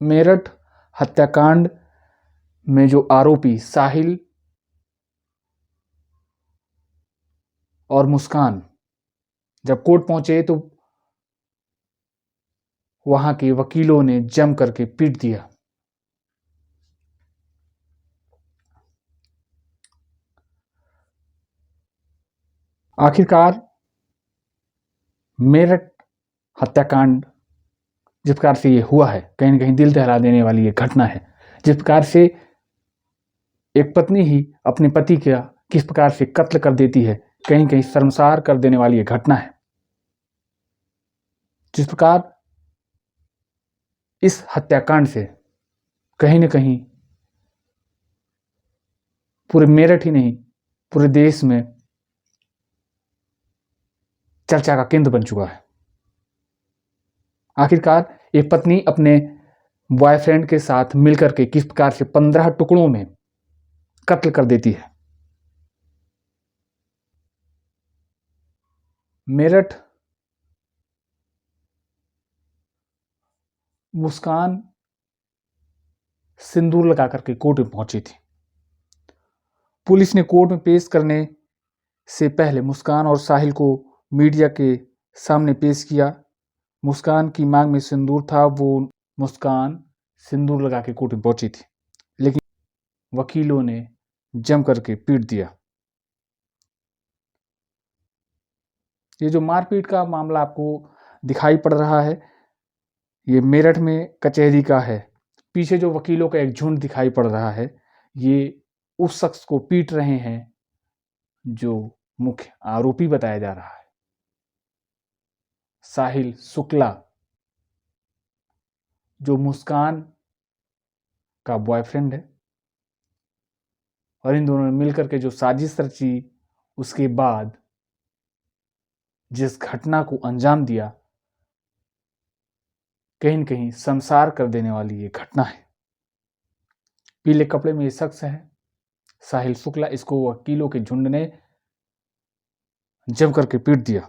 मेरठ हत्याकांड में जो आरोपी साहिल और मुस्कान जब कोर्ट पहुंचे तो वहां के वकीलों ने जम करके पीट दिया। आखिरकार मेरठ हत्याकांड जिस प्रकार से ये हुआ है, कहीं न कहीं दिल दहला देने वाली ये घटना है। जिस प्रकार से एक पत्नी ही अपने पति का किस प्रकार से कत्ल कर देती है, कहीं कहीं शर्मसार कर देने वाली ये घटना है। जिस प्रकार इस हत्याकांड से कहीं न कहीं पूरे मेरठ ही नहीं, पूरे देश में चर्चा का केंद्र बन चुका है। आखिरकार एक पत्नी अपने बॉयफ्रेंड के साथ मिलकर के किस प्रकार से 15 टुकड़ों में कत्ल कर देती है। मेरठ मुस्कान सिंदूर लगा करके कोर्ट में पहुंची थी। पुलिस ने कोर्ट में पेश करने से पहले मुस्कान और साहिल को मीडिया के सामने पेश किया। मुस्कान की मांग में सिंदूर था, वो मुस्कान सिंदूर लगा के कोर्ट में पहुंची थी, लेकिन वकीलों ने जम करके पीट दिया। ये जो मारपीट का मामला आपको दिखाई पड़ रहा है, ये मेरठ में कचहरी का है। पीछे जो वकीलों का एक झुंड दिखाई पड़ रहा है, ये उस शख्स को पीट रहे हैं जो मुख्य आरोपी बताया जा रहा है, साहिल शुक्ला, जो मुस्कान का बॉयफ्रेंड है। और इन दोनों ने मिलकर के जो साजिश रची, उसके बाद जिस घटना को अंजाम दिया, कहीं न कहीं संसार कर देने वाली ये घटना है। पीले कपड़े में ये शख्स है साहिल शुक्ला, इसको वकीलों के झुंड ने जम करके पीट दिया।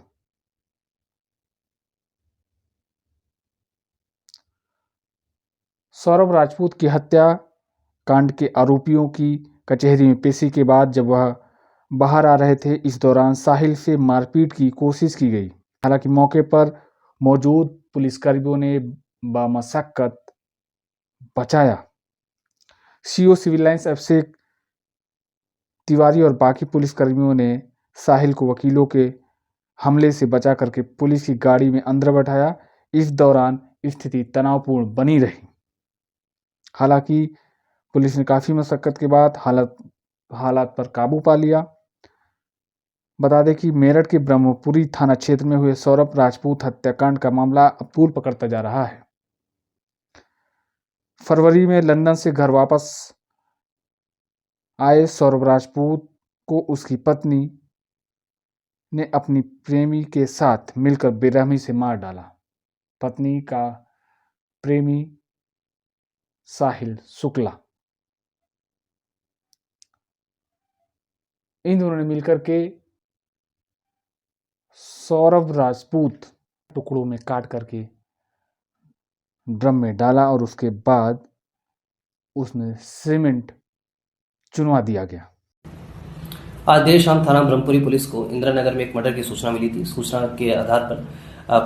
सौरभ राजपूत की हत्या कांड के आरोपियों की कचहरी में पेशी के बाद जब वह बाहर आ रहे थे, इस दौरान साहिल से मारपीट की कोशिश की गई। हालांकि मौके पर मौजूद पुलिसकर्मियों ने बामशक्कत बचाया। CO civil lines Abhishek Tiwari और बाकी पुलिसकर्मियों ने साहिल को वकीलों के हमले से बचा करके पुलिस की गाड़ी में अंदर बैठाया। इस दौरान स्थिति तनावपूर्ण बनी रही। हालांकि पुलिस ने काफ़ी मशक्कत के बाद हालात पर काबू पा लिया। बता दें कि मेरठ के ब्रह्मपुरी थाना क्षेत्र में हुए सौरभ राजपूत हत्याकांड का मामला अब तूल पकड़ता जा रहा है। फरवरी में लंदन से घर वापस आए सौरभ राजपूत को उसकी पत्नी ने अपनी प्रेमी के साथ मिलकर बेरहमी से मार डाला। पत्नी का प्रेमी साहिल शुक्ला, इन दोनों ने मिलकर के सौरभ राजपूत टुकड़ों में काट करके ड्रम में डाला और उसके बाद उसमें सीमेंट चुनवा दिया गया। आज देर शाम थाना ब्रह्मपुरी पुलिस को इंदिरा नगर में एक मर्डर की सूचना मिली थी। सूचना के आधार पर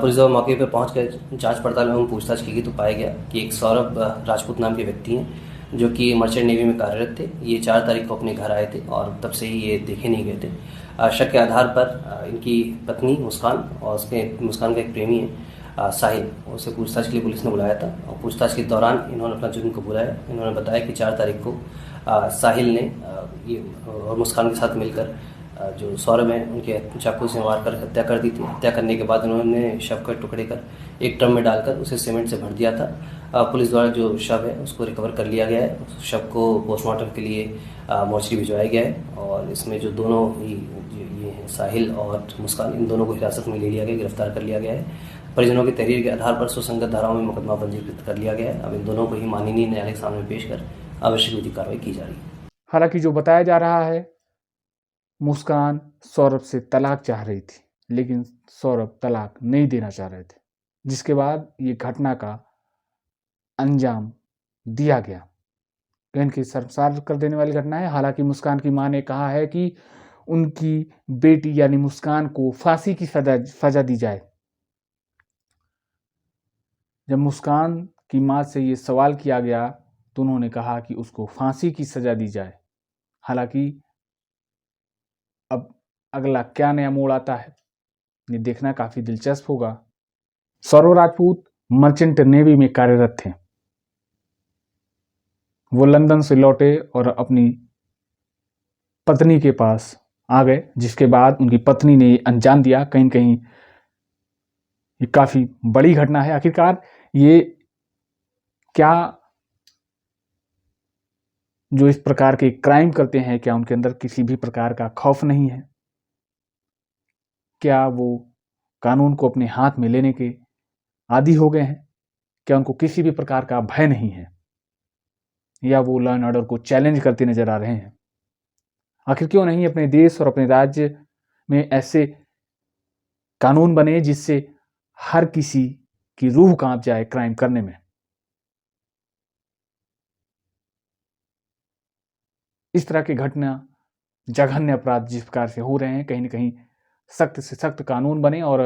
पुलिस जब मौके पर पहुंचकर जांच पड़ताल एवं पूछताछ की गई तो पाया गया कि एक सौरभ राजपूत नाम के व्यक्ति हैं जो कि मर्चेंट नेवी में कार्यरत थे। ये 4 तारीख को अपने घर आए थे और तब से ही ये देखे नहीं गए थे। शक के आधार पर इनकी पत्नी मुस्कान और मुस्कान का एक प्रेमी है साहिल, उसे पूछताछ के लिए पुलिस ने बुलाया था। और पूछताछ के दौरान इन्होंने अपना जुर्म कबूला है। इन्होंने बताया कि 4 तारीख को साहिल ने ये और मुस्कान के साथ मिलकर जो सौरभ है उनके चाकू से मार कर हत्या कर दी थी। हत्या करने के बाद उन्होंने शव का टुकड़े कर एक ड्रम में डालकर उसे सीमेंट से भर दिया था। पुलिस द्वारा जो शव है उसको रिकवर कर लिया गया है। उस शव को पोस्टमार्टम के लिए मोर्चरी भिजवाया गया है और इसमें जो दोनों ही ये हैं साहिल और मुस्कान, इन दोनों को हिरासत में ले लिया गया, गिरफ्तार कर लिया गया है। परिजनों की तहरीर के आधार पर सुसंगत धाराओं में मुकदमा पंजीकृत कर लिया गया है। अब इन दोनों को ही माननीय न्यायालय के सामने पेश कर आवश्यक विधिक कार्रवाई की जा रही है। हालांकि जो बताया जा रहा है, मुस्कान सौरभ से तलाक चाह रही थी, लेकिन सौरभ तलाक नहीं देना चाह रहे थे, जिसके बाद ये घटना का अंजाम दिया गया। तो इनकी शर्मसार कर देने वाली घटना है। हालांकि मुस्कान की मां ने कहा है कि उनकी बेटी यानी मुस्कान को फांसी की सजा दी जाए। जब मुस्कान की मां से ये सवाल किया गया तो उन्होंने कहा कि उसको फांसी की सजा दी जाए। हालांकि अब अगला क्या नया मोड़ आता है ये देखना काफी दिलचस्प होगा। सौरव राजपूत मर्चेंट नेवी में कार्यरत थे। वो लंदन से लौटे और अपनी पत्नी के पास आ गए, जिसके बाद उनकी पत्नी ने अंजाम दिया। कहीं न कहीं ये काफी बड़ी घटना है। आखिरकार ये क्या जो इस प्रकार के क्राइम करते हैं, क्या उनके अंदर किसी भी प्रकार का खौफ नहीं है? क्या वो कानून को अपने हाथ में लेने के आदी हो गए हैं? क्या उनको किसी भी प्रकार का भय नहीं है, या वो लॉ एंड ऑर्डर को चैलेंज करते नजर आ रहे हैं? आखिर क्यों नहीं अपने देश और अपने राज्य में ऐसे कानून बने जिससे हर किसी की रूह कांप जाए क्राइम करने में? इस तरह की घटना, जघन्य अपराध जिस प्रकार से हो रहे हैं, कहीं न कहीं सख्त से सख्त कानून बने और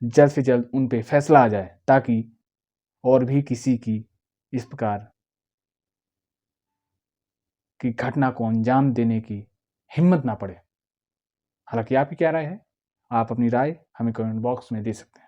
जल्द से जल्द उन पे फैसला आ जाए, ताकि और भी किसी की इस प्रकार की घटना को अंजाम देने की हिम्मत ना पड़े। हालांकि आपकी क्या राय है? आप अपनी राय हमें कमेंट बॉक्स में दे सकते हैं।